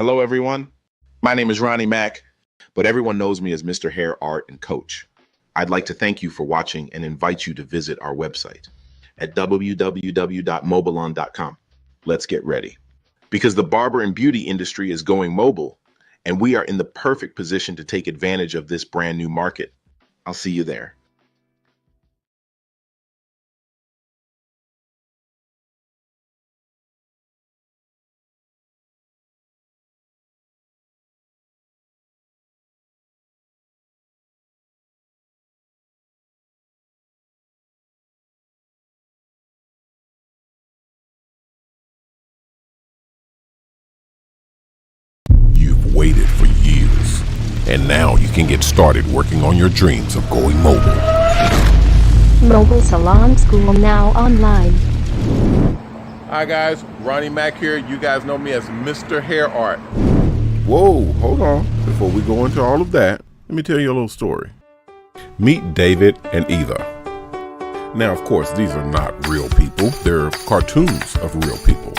Hello, everyone. My name is Ronnie Mack, but everyone knows me as Mr. Hair Art and Coach. I'd like to thank you for watching and invite you to visit our website at www.mobilon.com. Let's get ready. Because the barber and beauty industry is going mobile, and we are in the perfect position to take advantage of this brand new market. I'll see you there. You've waited for years, and now you can get started working on your dreams of going mobile. Mobile Salon School now online. Hi guys, Ronnie Mack here. You guys know me as Mr. Hair Art. Whoa, hold on. Before we go into all of that, let me tell you a little story. Meet David and Eva. Now, of course, these are not real people. They're cartoons of real people.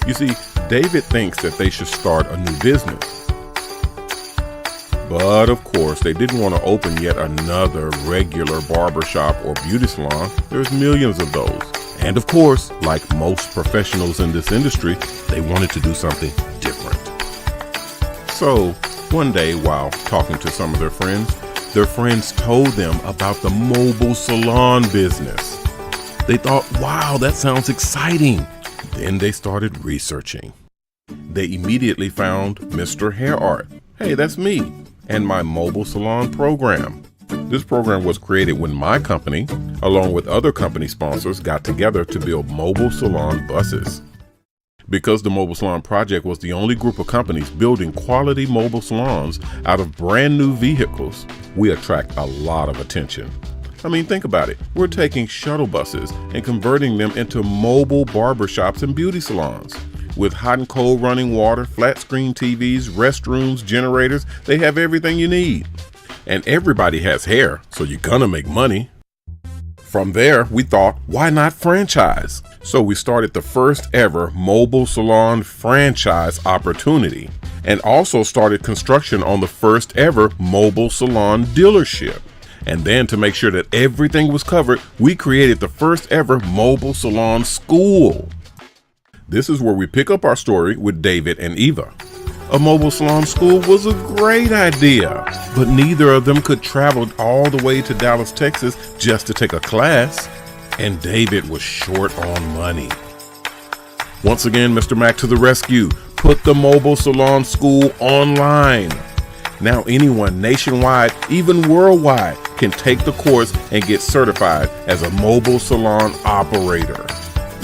You see, David thinks that they should start a new business. But of course, they didn't want to open yet another regular barbershop or beauty salon. There's millions of those. And of course, like most professionals in this industry, they wanted to do something different. So one day, while talking to some of their friends told them about the mobile salon business. They thought, wow, that sounds exciting. Then they started researching. They immediately found Mr. Hair Art. Hey, that's me, and my mobile salon program. This program was created when my company, along with other company sponsors, got together to build mobile salon buses. Because the Mobile Salon Project was the only group of companies building quality mobile salons out of brand new vehicles, we attract a lot of attention. I mean, think about it. We're taking shuttle buses and converting them into mobile barbershops and beauty salons. With hot and cold running water, flat screen TVs, restrooms, generators, they have everything you need. And everybody has hair, so you're gonna make money. From there, we thought, why not franchise? So we started the first ever mobile salon franchise opportunity and also started construction on the first ever mobile salon dealership. And then to make sure that everything was covered, we created the first ever mobile salon school. This is where we pick up our story with David and Eva. A mobile salon school was a great idea, but neither of them could travel all the way to Dallas, Texas just to take a class. And David was short on money. Once again, Mr. Mack to the rescue. Put the mobile salon school online. Now anyone nationwide, even worldwide, can take the course and get certified as a mobile salon operator.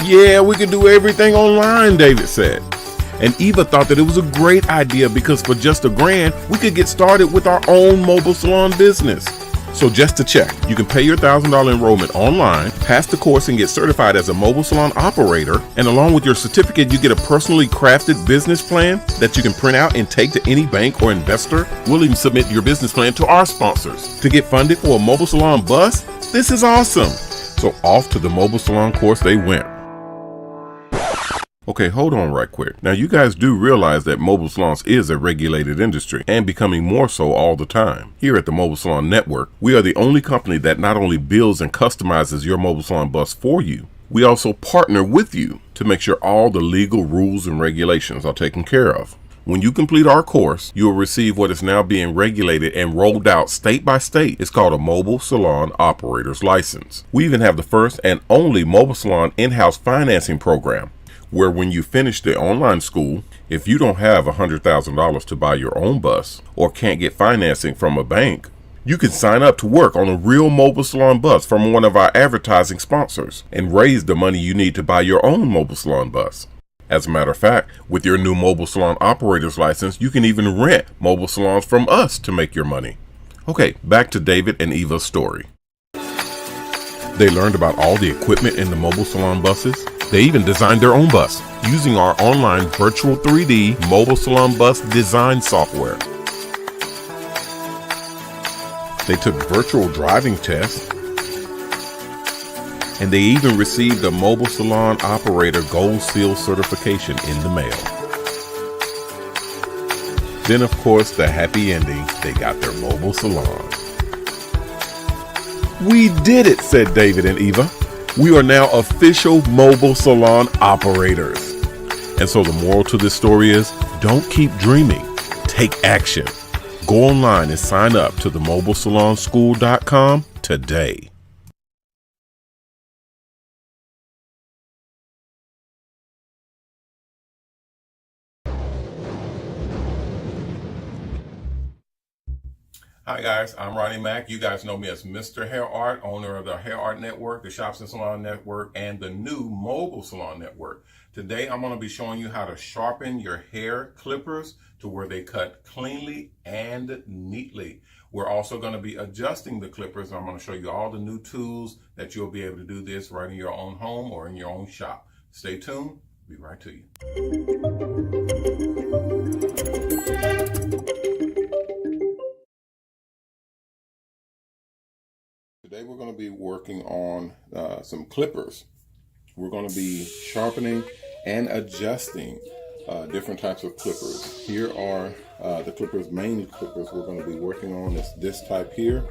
Yeah, we can do everything online, David said. And Eva thought that it was a great idea because for just $1,000, we could get started with our own mobile salon business. So just to check, you can pay your $1,000 enrollment online, pass the course and get certified as a mobile salon operator, and along with your certificate, you get a personally crafted business plan that you can print out and take to any bank or investor. We'll even submit your business plan to our sponsors. To get funded for a mobile salon bus, this is awesome. So off to the mobile salon course they went. Okay, hold on right quick. Now you guys do realize that mobile salons is a regulated industry and becoming more so all the time. Here at the Mobile Salon Network, we are the only company that not only builds and customizes your mobile salon bus for you, we also partner with you to make sure all the legal rules and regulations are taken care of. When you complete our course, you will receive what is now being regulated and rolled out state by state. It's called a Mobile Salon Operator's License. We even have the first and only mobile salon in-house financing program, where when you finish the online school, if you don't have $100,000 to buy your own bus or can't get financing from a bank, you can sign up to work on a real mobile salon bus from one of our advertising sponsors and raise the money you need to buy your own mobile salon bus. As a matter of fact, with your new mobile salon operator's license, you can even rent mobile salons from us to make your money. Okay, back to David and Eva's story. They learned about all the equipment in the mobile salon buses. They even designed their own bus using our online virtual 3D mobile salon bus design software. They took virtual driving tests, and they even received a mobile salon operator gold seal certification in the mail. Then, of course, the happy ending, they got their mobile salon. We did it, said David and Eva. We are now official mobile salon operators. And so the moral to this story is, don't keep dreaming, take action. Go online and sign up to the mobilesalonschool.com today. Hi guys, I'm Ronnie Mack. You guys know me as Mr. Hair Art, owner of the Hair Art Network, the Shops and Salon Network, and the new Mobile Salon Network. Today I'm going to be showing you how to sharpen your hair clippers to where they cut cleanly and neatly. We're also going to be adjusting the clippers. I'm going to show you all the new tools that you'll be able to do this right in your own home or in your own shop. Stay tuned. Be right to you. Today we're going to be working on some clippers. We're going to be sharpening and adjusting different types of clippers. Here are the clippers, main clippers we're going to be working on. Is this type here.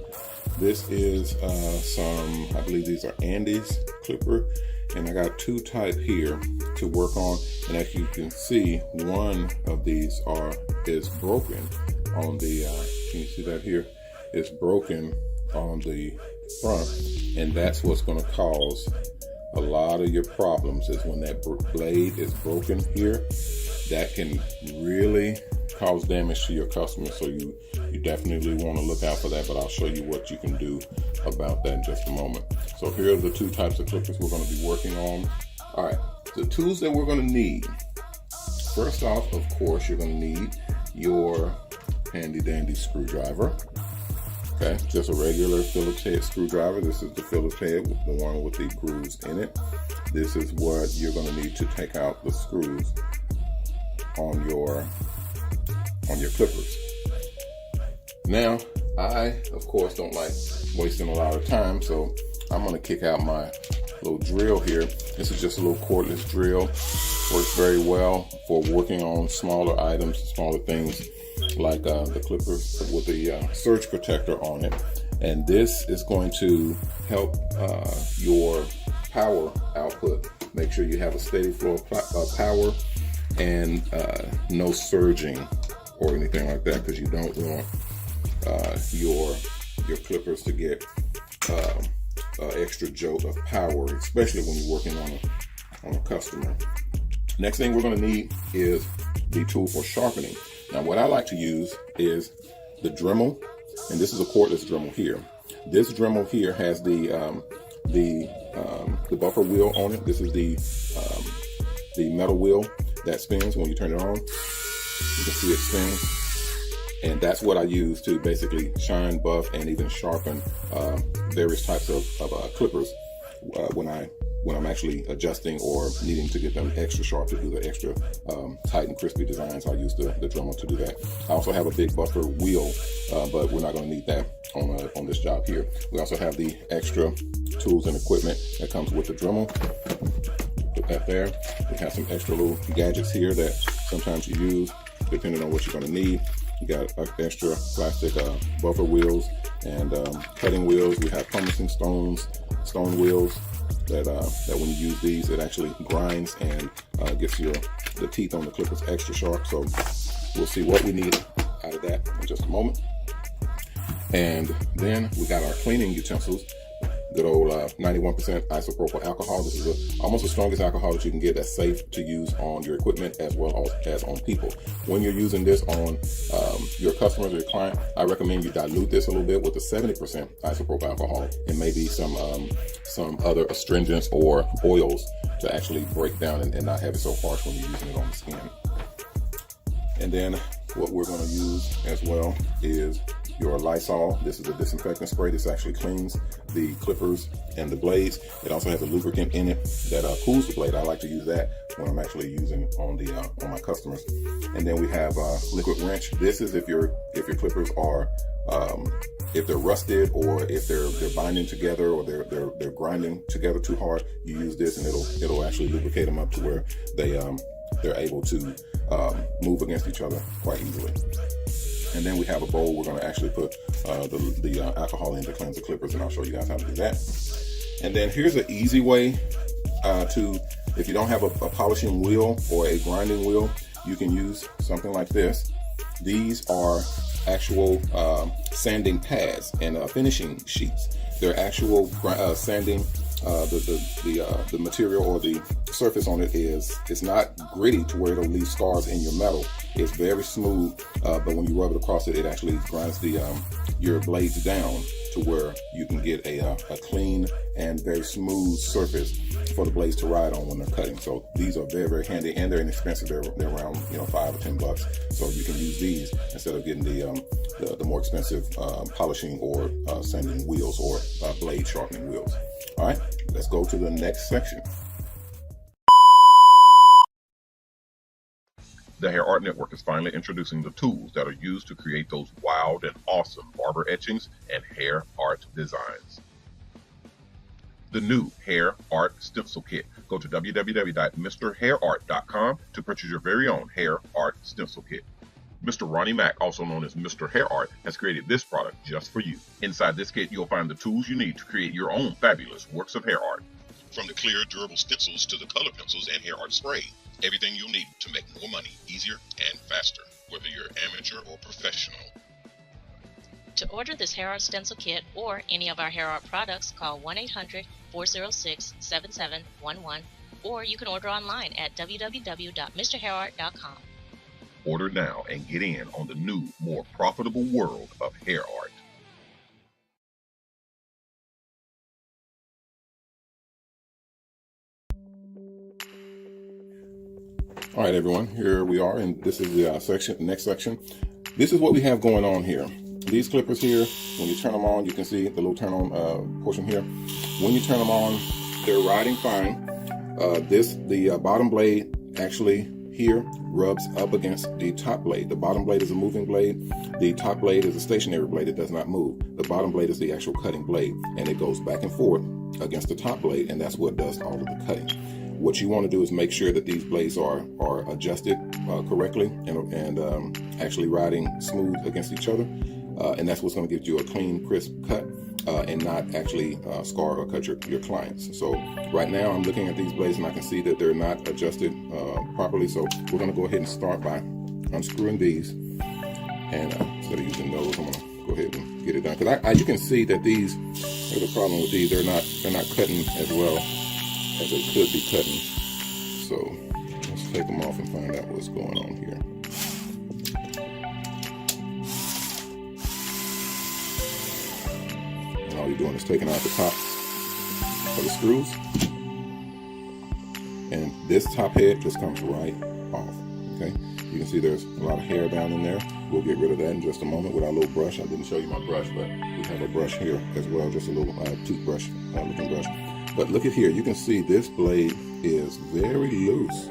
This is I believe these are Andes clipper, and I got two type here to work on. And as you can see, one of these is broken on the. Can you see that here? It's broken on the front, and that's what's going to cause a lot of your problems. Is when that blade is broken here, that can really cause damage to your customers. So you definitely want to look out for that, but I'll show you what you can do about that in just a moment. So here are the two types of clippers we're going to be working on. All right, the tools that we're going to need. First off, of course, you're going to need your handy dandy screwdriver. Okay, just a regular Phillips head screwdriver. This is the Phillips head, the one with the grooves in it. This is what you're going to need to take out the screws on your clippers. Now, I, of course, don't like wasting a lot of time, so I'm going to kick out my little drill here. This is just a little cordless drill. Works very well for working on smaller items, smaller things, like the clippers with the surge protector on it. And this is going to help your power output. Make sure you have a steady flow of power and no surging or anything like that, because you don't want your clippers to get extra jolt of power, especially when you're working on a customer. Next thing we're going to need is the tool for sharpening. Now, what I like to use is the Dremel, and this is a cordless Dremel here. This Dremel here has the buffer wheel on it. This is the metal wheel that spins when you turn it on. You can see it spin, and that's what I use to basically shine, buff, and even sharpen various types of clippers when I'm actually adjusting or needing to get them extra sharp to do the extra tight and crispy designs. I use the Dremel to do that. I also have a big buffer wheel, but we're not going to need that on this job here. We also have the extra tools and equipment that comes with the Dremel. Put that there. We have some extra little gadgets here that sometimes you use depending on what you're going to need. You got extra plastic buffer wheels and cutting wheels. We have pumice stone wheels that when you use these, it actually grinds and gets the teeth on the clippers extra sharp. So we'll see what we need out of that in just a moment. And then we got our cleaning utensils. Good old 91% isopropyl alcohol. This is almost the strongest alcohol that you can get that's safe to use on your equipment as well as on people. When you're using this on your customers or your client, I recommend you dilute this a little bit with the 70% isopropyl alcohol and maybe some other astringents or oils to actually break down and not have it so harsh when you're using it on the skin. And then what we're going to use as well is your Lysol. This is a disinfectant spray. This actually cleans the clippers and the blades. It also has a lubricant in it that cools the blade. I like to use that when I'm actually using on my customers. And then we have liquid wrench. This is if your clippers are if they're rusted or if they're binding together or they're grinding together too hard. You use this and it'll actually lubricate them up to where they're able to move against each other quite easily. And then we have a bowl. We're going to actually put the alcohol in to cleanse the clippers, and I'll show you guys how to do that. And then here's an easy way if you don't have a polishing wheel or a grinding wheel, you can use something like this. These are actual sanding pads and finishing sheets. They're actual sanding. The material or the surface on it it's not gritty to where it'll leave scars in your metal. It's very smooth, but when you rub it across it, it actually grinds your blades down to where you can get a clean and very smooth surface for the blades to ride on when they're cutting. So these are very, very handy, and they're inexpensive. They're around $5 or $10. So you can use these instead of getting the more expensive polishing or sanding wheels or blade sharpening wheels. All right, let's go to the next section. The Hair Art Network is finally introducing the tools that are used to create those wild and awesome barber etchings and hair art designs. The new Hair Art Stencil Kit. Go to www.mrhairart.com to purchase your very own Hair Art Stencil Kit. Mr. Ronnie Mack, also known as Mr. Hair Art, has created this product just for you. Inside this kit, you'll find the tools you need to create your own fabulous works of hair art. From the clear, durable stencils to the color pencils and hair art spray. Everything you'll need to make more money easier and faster, whether you're amateur or professional. To order this Hair Art Stencil Kit or any of our hair art products, call 1-800-406-7711, or you can order online at www.mrhairart.com. Order now and get in on the new, more profitable world of hair art. All right, everyone, here we are, and this is the next section. This is what we have going on here. These clippers here, when you turn them on, you can see the little turn on portion here. When you turn them on, they're riding fine. The bottom blade actually here rubs up against the top blade. The bottom blade is a moving blade. The top blade is a stationary blade. It does not move. The bottom blade is the actual cutting blade, and it goes back and forth against the top blade, and that's what does all of the cutting. What you want to do is make sure that these blades are adjusted correctly and actually riding smooth against each other. And that's what's going to give you a clean, crisp cut and not actually scar or cut your clients. So right now I'm looking at these blades and I can see that they're not adjusted properly. So we're going to go ahead and start by unscrewing these. And instead of using those, I'm going to go ahead and get it done. Because you can see that there's a problem with these. They're not cutting as well as they could be cutting. So let's take them off and find out what's going on here. And all you're doing is taking out the tops of the screws. And this top head just comes right off, okay? You can see there's a lot of hair down in there. We'll get rid of that in just a moment with our little brush. I didn't show you my brush, but we have a brush here as well, just a little toothbrush looking brush. But look at here, you can see this blade is very loose.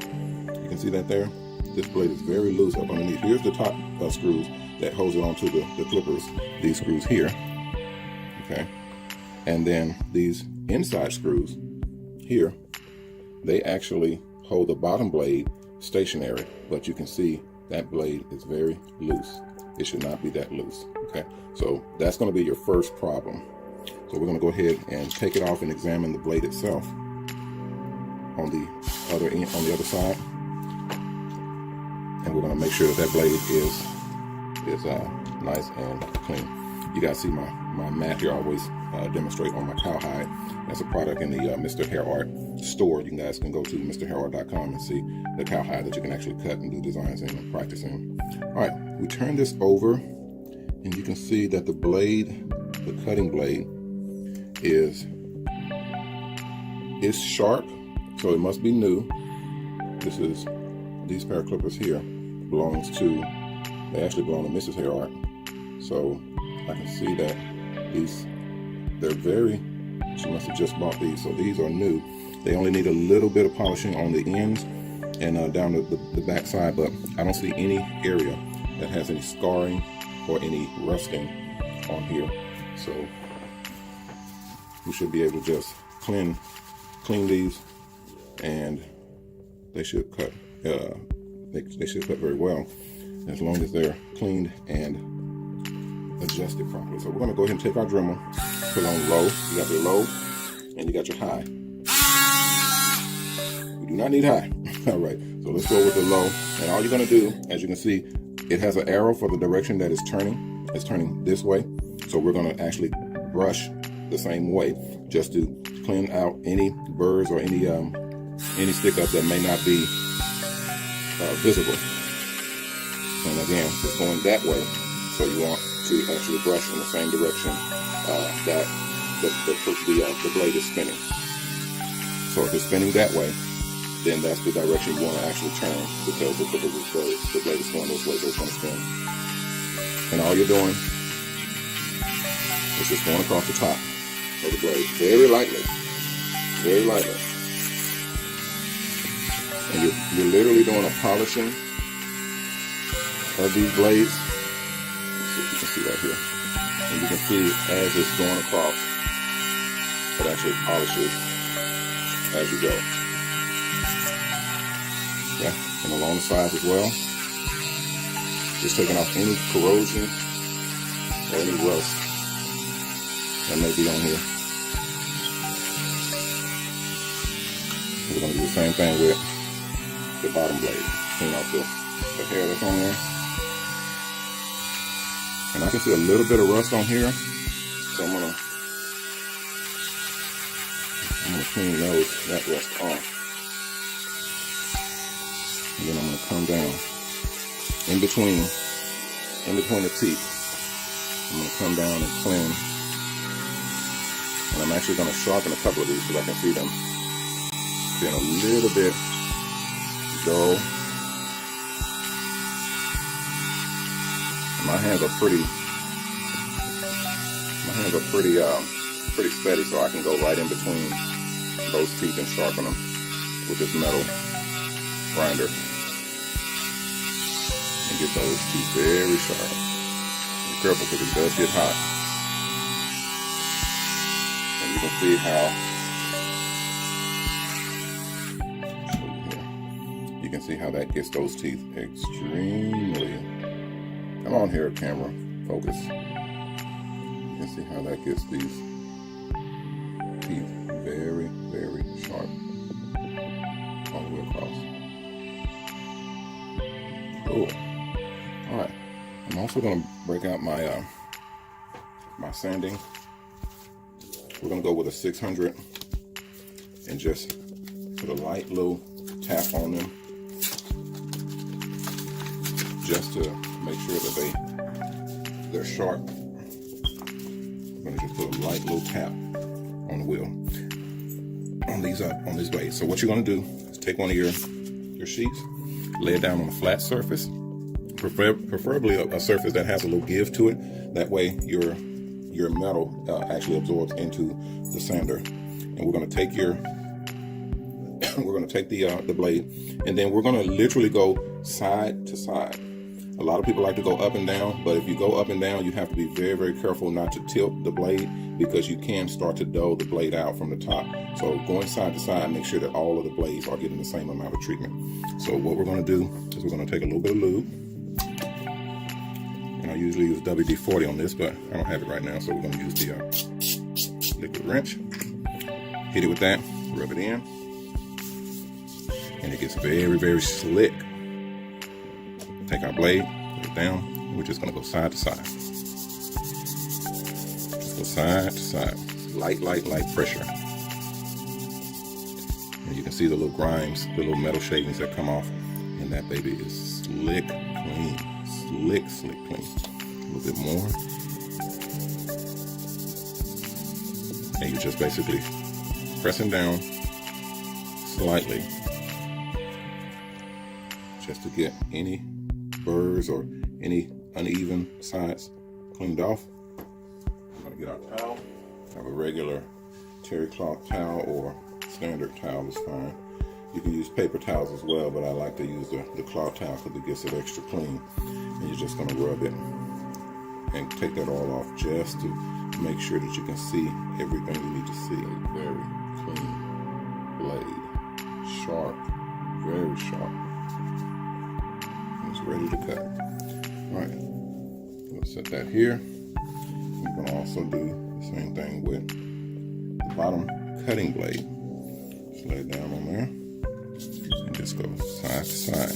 You can see that there? This blade is very loose up underneath. Here's the top screws that holds it onto the clippers, these screws here, okay? And then these inside screws here, they actually hold the bottom blade stationary, but you can see that blade is very loose. It should not be that loose, okay? So that's gonna be your first problem. So we're gonna go ahead and take it off and examine the blade itself on the other end, on the other side. And we're gonna make sure that blade is nice and clean. You guys see my mat here. I always demonstrate on my cowhide. That's a product in the Mr. Hair Art store. You guys can go to mrhairart.com and see the cowhide that you can actually cut and do designs in and practice in. All right, we turn this over and you can see that the blade, the cutting blade, is sharp, so it must be new. These pair of clippers here they actually belong to Mrs. Hair Art. So I can see that she must have just bought these. So these are new. They only need a little bit of polishing on the ends and down the back side, but I don't see any area that has any scarring or any rusting on here. So we should be able to just clean these and they should cut they should cut very well as long as they're cleaned and adjusted properly. So we're going to go ahead and take our Dremel, put it on low. You got your low and you got your high. We do not need high. All right, so let's go with the low. And all you're going to do, as you can see, it has an arrow for the direction that it's turning. It's turning this way. So we're going to actually brush the same way just to clean out any burrs or any stick-ups that may not be visible. And again, it's going that way. So you want to actually brush in the same direction that the blade is spinning. So if it's spinning that way, then that's the direction you want to actually turn, because the blade is going this way, so it's going to spin. And all you're doing is just going across the top of the blade, very lightly, very lightly. And you're literally doing a polishing of these blades. Let's see if you can see right here. And you can see as it's going across, it actually polishes as you go. Yeah, and along the sides as well. Just taking off any corrosion or any rust that may be on here. We're going to do the same thing with the bottom blade. Clean off the hair that's on there. And I can see a little bit of rust on here, so I'm gonna clean that rust off. And then I'm gonna come down in between the teeth. I'm gonna come down and clean. And I'm actually gonna sharpen a couple of these so I can see them being a little bit dull. My hands are pretty steady, so I can go right in between those teeth and sharpen them with this metal grinder and get those teeth very sharp. Be careful because it does get hot. And you can see how you can see how that gets those teeth extremely. Come on here, camera, focus. You can see how that gets these teeth very, very sharp all the way across. Cool. All right. I'm also going to break out my my sanding. We're going to go with a 600 and just put a light little tap on them, just to make sure that they're sharp. I'm going to just put a light little tap on the wheel on these blades. So what you're going to do is take one of your sheets, lay it down on a flat surface, preferably a surface that has a little give to it. That way your metal actually absorbs into the sander. And we're going to take the blade, and then we're going to literally go side to side. A lot of people like to go up and down, but if you go up and down, you have to be very, very careful not to tilt the blade, because you can start to dull the blade out from the top. So going side to side, make sure that all of the blades are getting the same amount of treatment. So what we're going to do is we're going to take a little bit of lube. And I usually use WD-40 on this, but I don't have it right now, so we're going to use the liquid wrench. Hit it with that, rub it in, and it gets very, very slick. Take our blade, put it down, and we're just going to go side to side. Just go side to side. Light pressure. And you can see the little grimes, the little metal shavings that come off, and that baby is slick clean. Slick clean. A little bit more. And you're just basically pressing down slightly just to get any burrs or any uneven sides cleaned off. I'm going to get our towel. Have a regular terry cloth towel or standard towel is fine. You can use paper towels as well, but I like to use the cloth towel because it gets it extra clean. And you're just going to rub it and take that all off just to make sure that you can see everything you need to see. A very clean blade. Sharp, very sharp. ready to cut. All right, we'll set that here. We're going to also do the same thing with the bottom cutting blade. Just lay it down on there and just go side to side.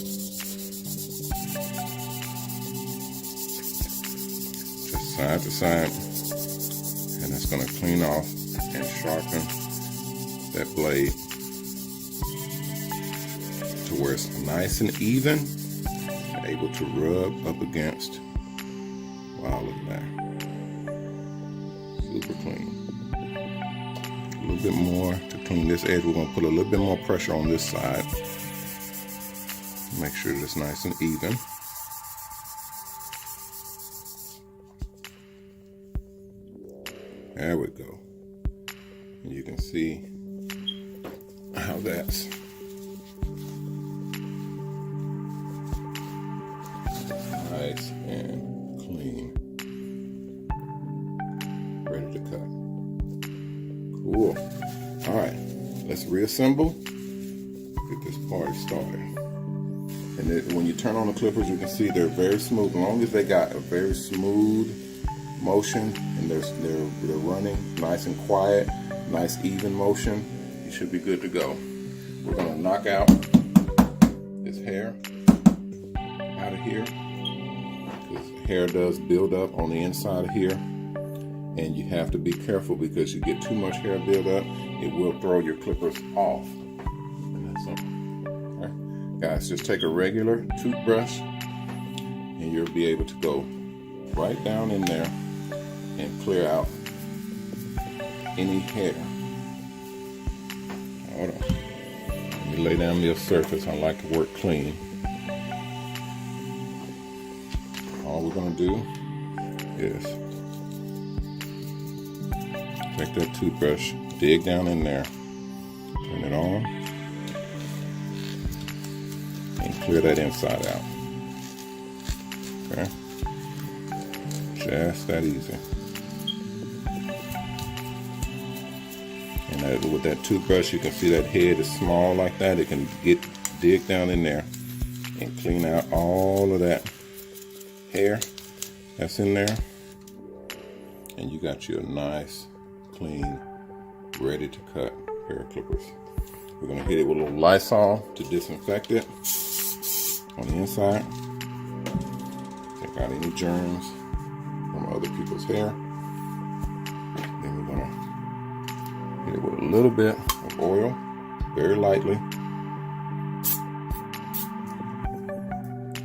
Just side to side, and it's going to clean off and sharpen that blade to where it's nice and even and able to rub up against. Wow, look at that. Super clean. A little bit more to clean this edge. We're going to put a little bit more pressure on this side. Make sure that it's nice and even. There we go. And you can see how that's nice and clean. Ready to cut. Cool. All right, let's reassemble. Get this party started. And when you turn on the clippers, you can see they're very smooth. As long as they got a very smooth motion and they're running nice and quiet, nice even motion, you should be good to go. We're gonna knock out this hair out of here, because hair does build up on the inside of here, and you have to be careful because you get too much hair build up, it will throw your clippers off. And that's something. All right. Guys, just take a regular toothbrush and you'll be able to go right down in there and clear out any hair. Hold on. Let me lay down the surface. I like to work clean. All we're going to do is take that toothbrush, dig down in there, turn it on, and clear that inside out. Okay? Just that easy. And with that toothbrush, you can see that head is small like that. It can dig down in there and clean out all of that hair that's in there. And you got your nice, clean, ready to cut hair clippers. We're gonna hit it with a little Lysol to disinfect it on the inside. Take out any germs from other people's hair. Then we're gonna hit it with a little bit of oil, very lightly.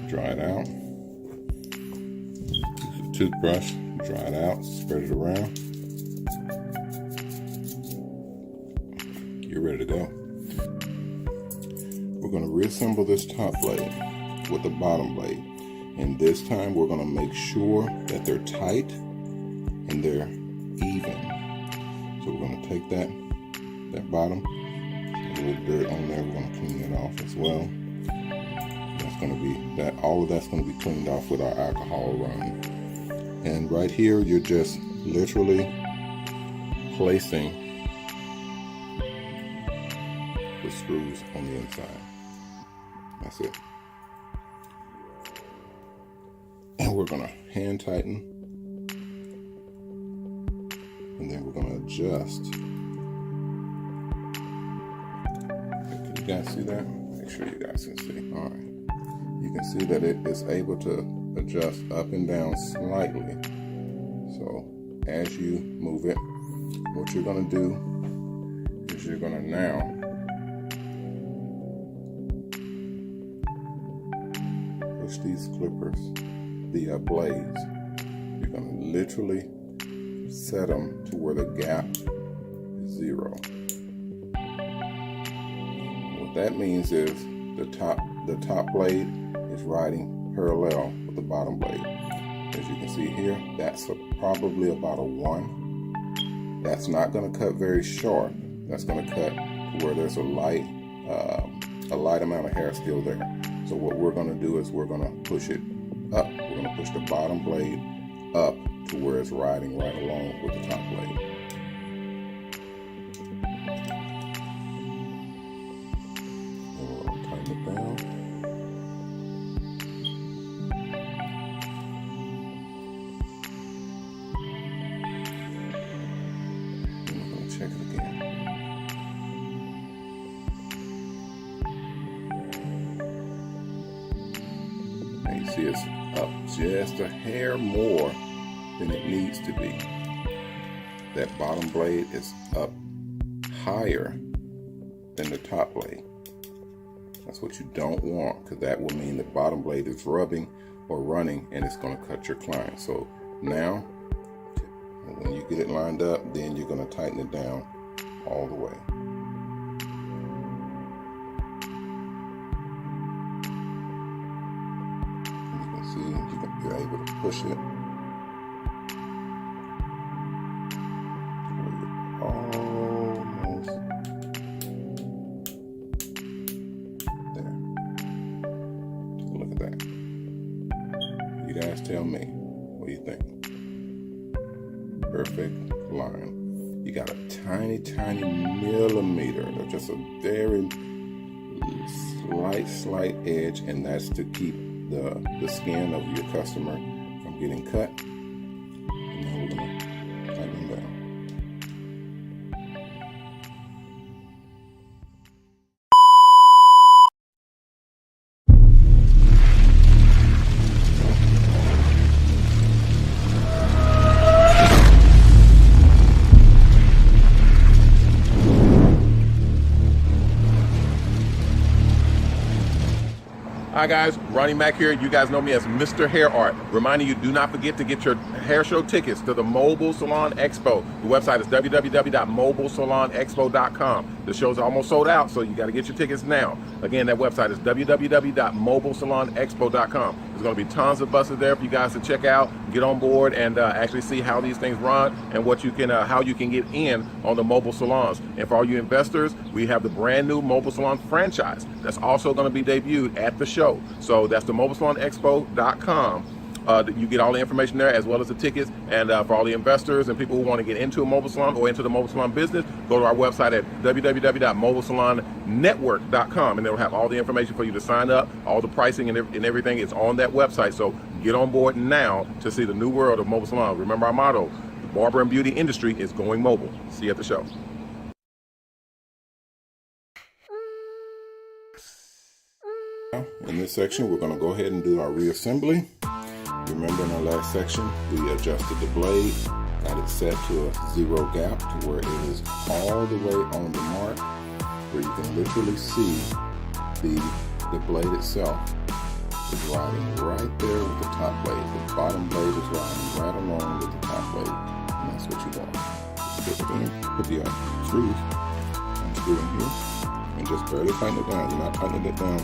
Dry it out. Use a toothbrush, dry it out, spread it around. You're ready to go. We're going to reassemble this top blade with the bottom blade. And this time we're going to make sure that they're tight and they're even. So we're going to take that bottom, a little dirt on there, we're going to clean it off as well. That's going to be that. All of that's going to be cleaned off with our alcohol run. And right here, you're just literally placing the screws on the inside. That's it. And we're going to hand tighten. And then we're going to adjust. Can you guys see that? Make sure you guys can see. All right. You can see that it is able to adjust up and down slightly. So as you move it, what you're going to do is you're going to now push these clippers, the blades. You're going to literally set them to where the gap is 0. What that means is the top blade is riding parallel with the bottom blade. As you can see here, that's probably about a 1. That's not going to cut very sharp. That's going to cut to where there's a light amount of hair still there. So what we're going to do is we're going to push it up. We're going to push the bottom blade up to where it's riding right along with the top blade. And we're going to tighten it down. see it's up just a hair more than it needs to be. That bottom blade is up higher than the top blade. That's what you don't want, because that will mean the bottom blade is rubbing or running and it's going to cut your client. So now, when you get it lined up, then you're going to tighten it down all the way. You can see you're able to push it. Almost there. Take a look at that. You guys tell me, what do you think? Perfect line. You got a tiny millimeter, or just a very slight edge, and that's to keep the skin of your customer from getting cut. And now we're gonna tighten them down. Hi guys, Ronnie Mack here. You guys know me as Mr. Hair Art. Reminding you, do not forget to get your hair show tickets to the Mobile Salon Expo. The website is www.mobilesalonexpo.com. The show's almost sold out, so you got to get your tickets now. Again, that website is www.mobilesalonexpo.com. There's going to be tons of buses there for you guys to check out, get on board, and actually see how these things run and what you can, how you can get in on the mobile salons. And for all you investors, we have the brand new Mobile Salon franchise that's also going to be debuted at the show. So that's the mobilesalonexpo.com. You get all the information there, as well as the tickets. And for all the investors and people who want to get into a mobile salon or into the mobile salon business, go to our website at www.mobilesalonnetwork.com, and it'll have all the information for you to sign up. All the pricing and everything is on that website. So get on board now to see the new world of mobile salon. Remember our motto: the barber and beauty industry is going mobile. See you at the show. In this section, we're going to go ahead and do our reassembly. Remember, in our last section, we adjusted the blade, got it set to a 0 gap to where it is all the way on the mark, where you can literally see the blade itself is riding right there with the top blade. The bottom blade is riding right along with the top blade, and that's what you want. Just put the screws and screw in here, and just barely tighten it down. You're not tightening it down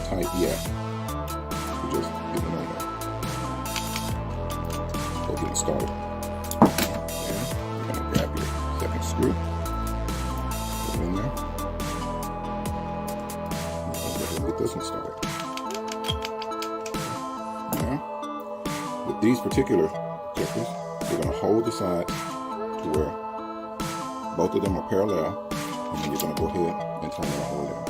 tight yet. You're just getting on there. So getting started. And you're going to grab your second screw, put it in there. And go ahead and get this one started. Now, with these particular clippers, you're going to hold the sides to where both of them are parallel, and then you're going to go ahead and turn it all the way down.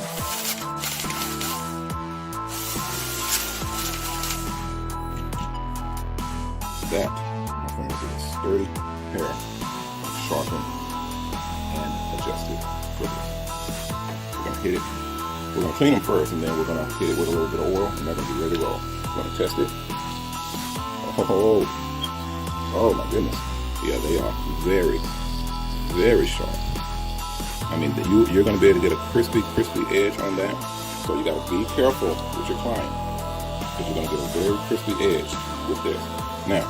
That, my friends, is a sturdy pair of sharpened and adjusted clippers. We're going to hit it. We're going to clean them first, and then we're going to hit it with a little bit of oil, and they're going to be ready to roll. We're going to test it. Oh my goodness. Yeah, they are very sharp. I mean, you're going to be able to get a crispy edge on that. So you got to be careful with your client, because you're going to get a very crispy edge with this. Now,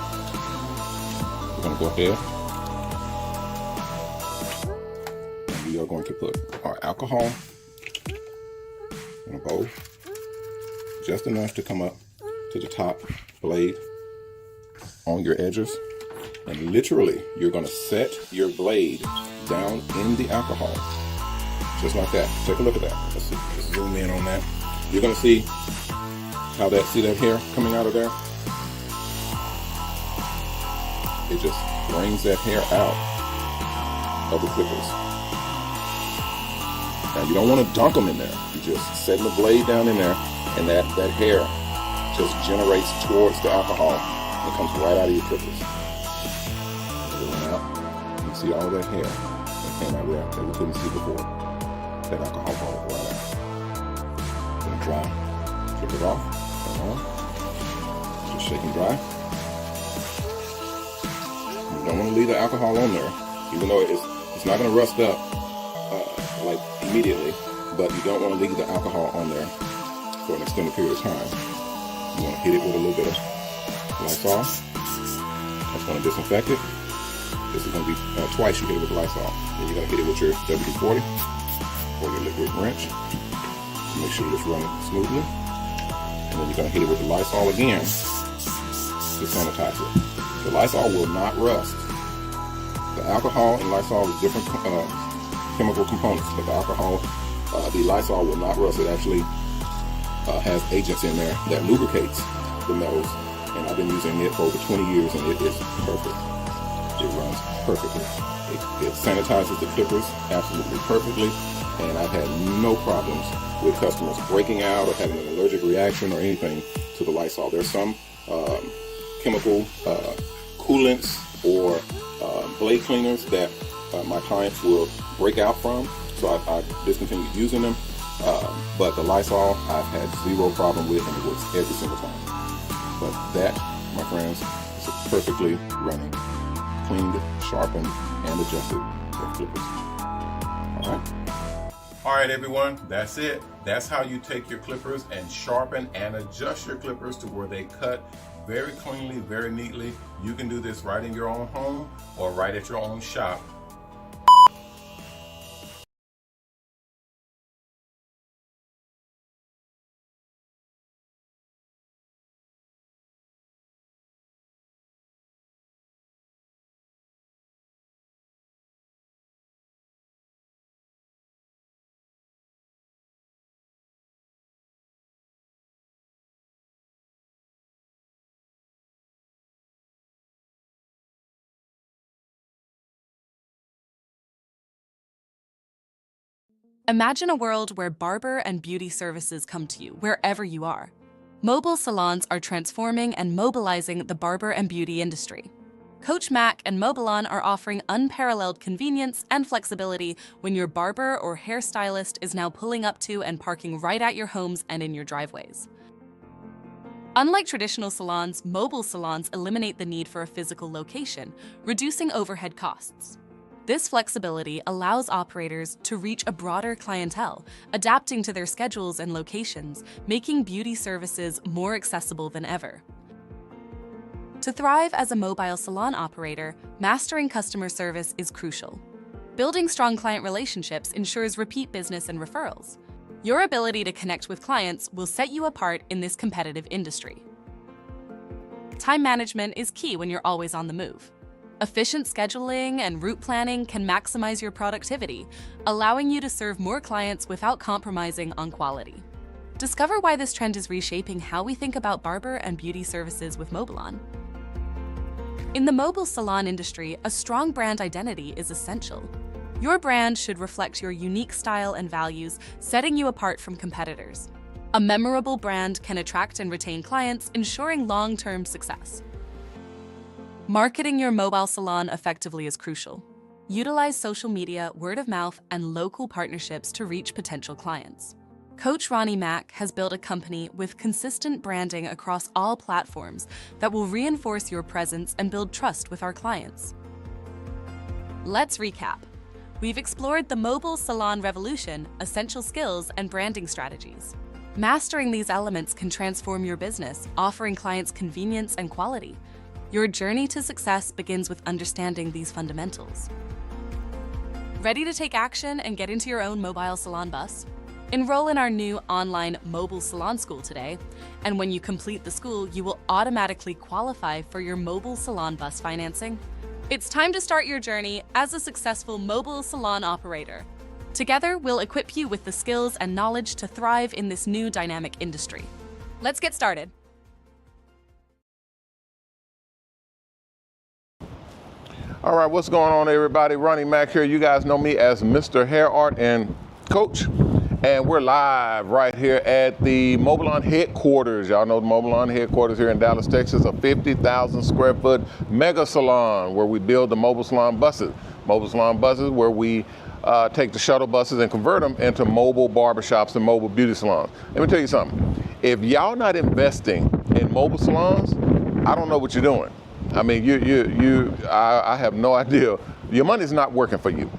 we're going to go ahead and we are going to put our alcohol in a bowl, just enough to come up to the top blade on your edges. And literally, you're going to set your blade down in the alcohol, just like that. Take a look at that. Let's zoom in on that. You're going to see how see that hair coming out of there? It just brings that hair out of the clippers. Now, you don't want to dunk them in there. You just setting the blade down in there, and that hair just generates towards the alcohol and comes right out of your clippers. Out. You see all that hair that came out of there that we couldn't see before. That alcohol ball right out. Gonna dry, flip it off, and on. Just shake and dry. You don't want to leave the alcohol on there, even though it's not going to rust up like immediately, but you don't want to leave the alcohol on there for an extended period of time. You want to hit it with a little bit of Lysol. That's going to disinfect it. This is going to be twice you hit it with Lysol. Then you're going to hit it with your WD-40 or your liquid wrench to make sure it's running smoothly. And then you're going to hit it with the Lysol again to sanitize it. The Lysol will not rust. The alcohol in Lysol is different chemical components, but the Lysol will not rust. It actually has agents in there that lubricates the metals, and I've been using it for over 20 years, and it is perfect. It runs perfectly. It sanitizes the clippers absolutely perfectly, and I've had no problems with customers breaking out or having an allergic reaction or anything to the Lysol. There's some chemical coolants or blade cleaners that my clients will break out from, so I've discontinued using them. But the Lysol I've had zero problem with, and it works every single time. But that, my friends, is a perfectly running, cleaned, sharpened, and adjusted clippers. All right. All right, everyone, that's it. That's how you take your clippers and sharpen and adjust your clippers to where they cut very cleanly, very neatly. You can do this right in your own home or right at your own shop. Imagine a world where barber and beauty services come to you wherever you are. Mobile salons are transforming and mobilizing the barber and beauty industry. Coach Mac and Mobilon are offering unparalleled convenience and flexibility when your barber or hairstylist is now pulling up to and parking right at your homes and in your driveways. Unlike traditional salons, mobile salons eliminate the need for a physical location, reducing overhead costs. This flexibility allows operators to reach a broader clientele, adapting to their schedules and locations, making beauty services more accessible than ever. To thrive as a mobile salon operator, mastering customer service is crucial. Building strong client relationships ensures repeat business and referrals. Your ability to connect with clients will set you apart in this competitive industry. Time management is key when you're always on the move. Efficient scheduling and route planning can maximize your productivity, allowing you to serve more clients without compromising on quality. Discover why this trend is reshaping how we think about barber and beauty services with Mobilon. In the mobile salon industry, a strong brand identity is essential. Your brand should reflect your unique style and values, setting you apart from competitors. A memorable brand can attract and retain clients, ensuring long-term success. Marketing your mobile salon effectively is crucial. Utilize social media, word of mouth, and local partnerships to reach potential clients. Coach Ronnie Mack has built a company with consistent branding across all platforms that will reinforce your presence and build trust with our clients. Let's recap. We've explored the mobile salon revolution, essential skills, and branding strategies. Mastering these elements can transform your business, offering clients convenience and quality. Your journey to success begins with understanding these fundamentals. Ready to take action and get into your own mobile salon bus? Enroll in our new online mobile salon school today, and when you complete the school, you will automatically qualify for your mobile salon bus financing. It's time to start your journey as a successful mobile salon operator. Together, we'll equip you with the skills and knowledge to thrive in this new dynamic industry. Let's get started. All right, what's going on, everybody? Ronnie Mack here. You guys know me as Mr. Hair Art and Coach. And we're live right here at the Mobilon headquarters. Y'all know the Mobilon headquarters here in Dallas, Texas, a 50,000 square foot mega salon where we build the mobile salon buses. Mobile salon buses where we take the shuttle buses and convert them into mobile barbershops and mobile beauty salons. Let me tell you something. If y'all not investing in mobile salons, I don't know what you're doing. I mean, I have no idea. Your money's not working for you,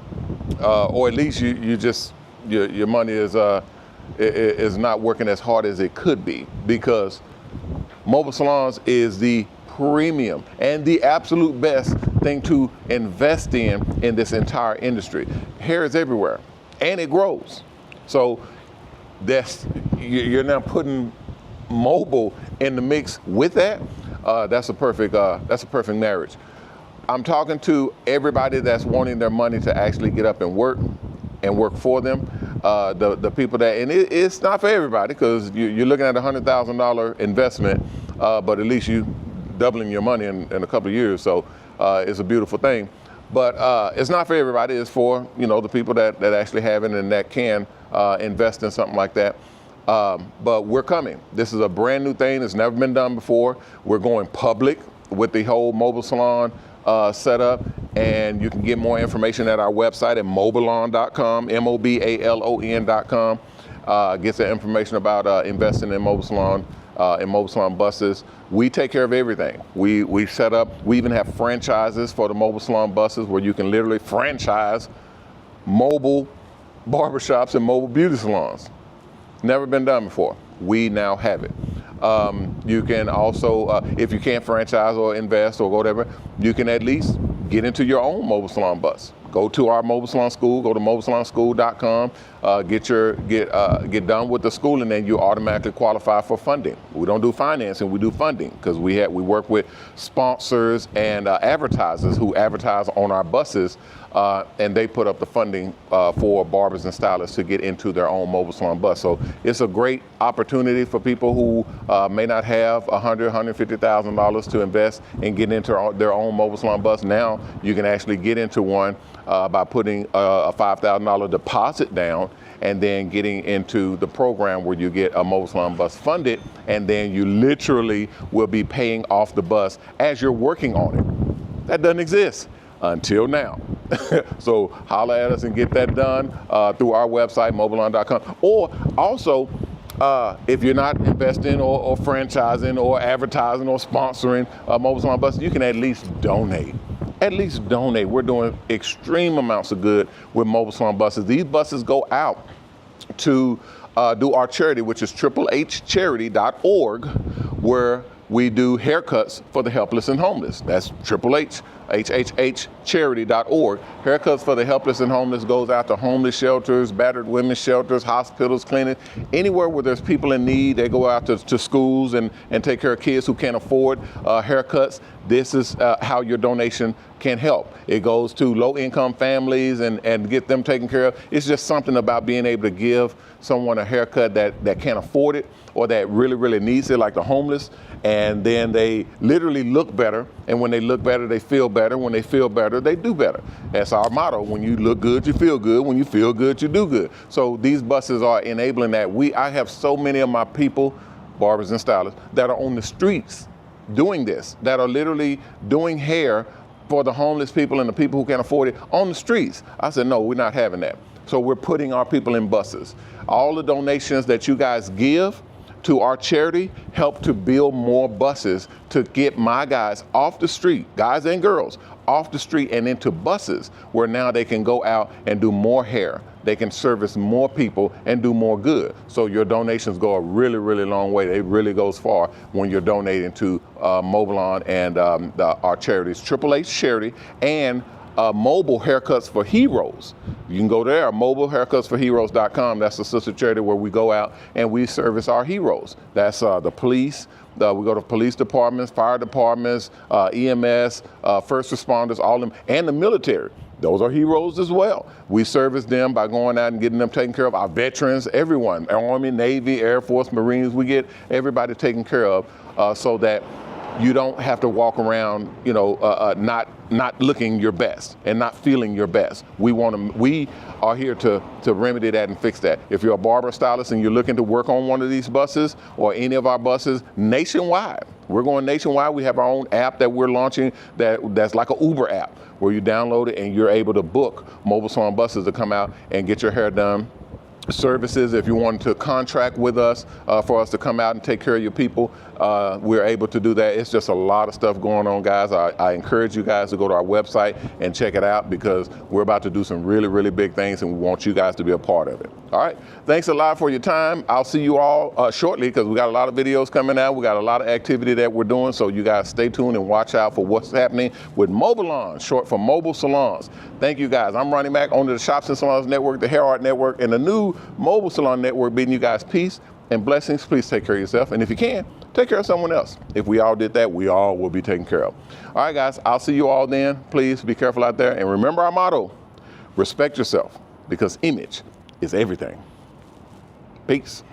or at least your money is not working as hard as it could be, because mobile salons is the premium and the absolute best thing to invest in this entire industry. Hair is everywhere, and it grows. So you're now putting mobile in the mix with that. That's a perfect marriage. I'm talking to everybody that's wanting their money to actually get up and work for them. The people that, and it's not for everybody, because you're looking at $100,000 investment, but at least you doubling your money in a couple of years. So it's a beautiful thing. But it's not for everybody. It's for the people that actually have it and that can invest in something like that. But we're coming. This is a brand new thing. It's never been done before. We're going public with the whole mobile salon setup, and you can get more information at our website at mobalon.com, mobalon.com. Gets the information about investing in mobile salon buses. We take care of everything. We set up. We even have franchises for the mobile salon buses, where you can literally franchise mobile barbershops and mobile beauty salons. Never been done before. We now have it. You can also, if you can't franchise or invest or whatever, you can at least get into your own mobile salon bus. Go to our mobile salon school. Go to mobilesalonschool.com. Get done with the school, and then you automatically qualify for funding. We don't do financing. We do funding, because we work with sponsors and advertisers who advertise on our buses, and they put up the funding for barbers and stylists to get into their own mobile salon bus. So it's a great opportunity for people who may not have $100,000, $150,000 to invest and get into their own mobile salon bus. Now you can actually get into one by putting a $5,000 deposit down, and then getting into the program where you get a mobile salon bus funded, and then you literally will be paying off the bus as you're working on it. That doesn't exist until now. So holler at us and get that done through our website, mobalon.com. Or also, if you're not investing or franchising or advertising or sponsoring a mobile salon bus, you can at least donate. At least donate. We're doing extreme amounts of good with mobile salon buses. These buses go out to do our charity, which is 6H-Charity.org, where we do haircuts for the helpless and homeless. That's 6H-Charity.org. Haircuts for the helpless and homeless goes out to homeless shelters, battered women's shelters, hospitals, clinics, anywhere where there's people in need. They go out to schools and take care of kids who can't afford haircuts. This is how your donation can help. It goes to low-income families and get them taken care of. It's just something about being able to give someone a haircut that can't afford it, or that really, really needs it, like the homeless, and then they literally look better. And when they look better, they feel better. When they feel better, they do better. That's our motto. When you look good, you feel good. When you feel good, you do good. So these buses are enabling that. I have so many of my people, barbers and stylists, that are on the streets doing this, that are literally doing hair for the homeless people and the people who can't afford it on the streets. I said, no, we're not having that. So we're putting our people in buses. All the donations that you guys give to our charity help to build more buses to get my guys off the street, guys and girls, off the street and into buses, where now they can go out and do more hair. They can service more people and do more good. So your donations go a really, really long way. It really goes far when you're donating to Mobalon and our charities, 6H-Charity, and Mobile Haircuts for Heroes. You can go there, mobilehaircutsforheroes.com. That's the sister charity where we go out and we service our heroes. That's the police. We go to police departments, fire departments, EMS, first responders, all of them, and the military. Those are heroes as well. We service them by going out and getting them taken care of. Our veterans, everyone, Army, Navy, Air Force, Marines, we get everybody taken care of so that you don't have to walk around, not looking your best and not feeling your best. We are here to remedy that and fix that. If you're a barber stylist and you're looking to work on one of these buses or any of our buses nationwide, we're going nationwide. We have our own app that we're launching that's like an Uber app, where you download it and you're able to book mobile salon buses to come out and get your hair done. Services, if you want to contract with us for us to come out and take care of your people, we're able to do that. It's just a lot of stuff going on, guys. I encourage you guys to go to our website and check it out, because we're about to do some really, really big things, and we want you guys to be a part of it. All right. Thanks a lot for your time. I'll see you all shortly, because we got a lot of videos coming out. We got a lot of activity that we're doing. So you guys stay tuned and watch out for what's happening with Mobilon, short for Mobile Salons. Thank you, guys. I'm Ronnie Mack, owner of the Shops and Salons Network, the Hair Art Network, and the new Mobile Salon Network, bidding you guys peace and blessings. Please take care of yourself. And if you can, take care of someone else. If we all did that, we all will be taken care of. All right, guys, I'll see you all then. Please be careful out there. And remember our motto, respect yourself, because image is everything. Peace.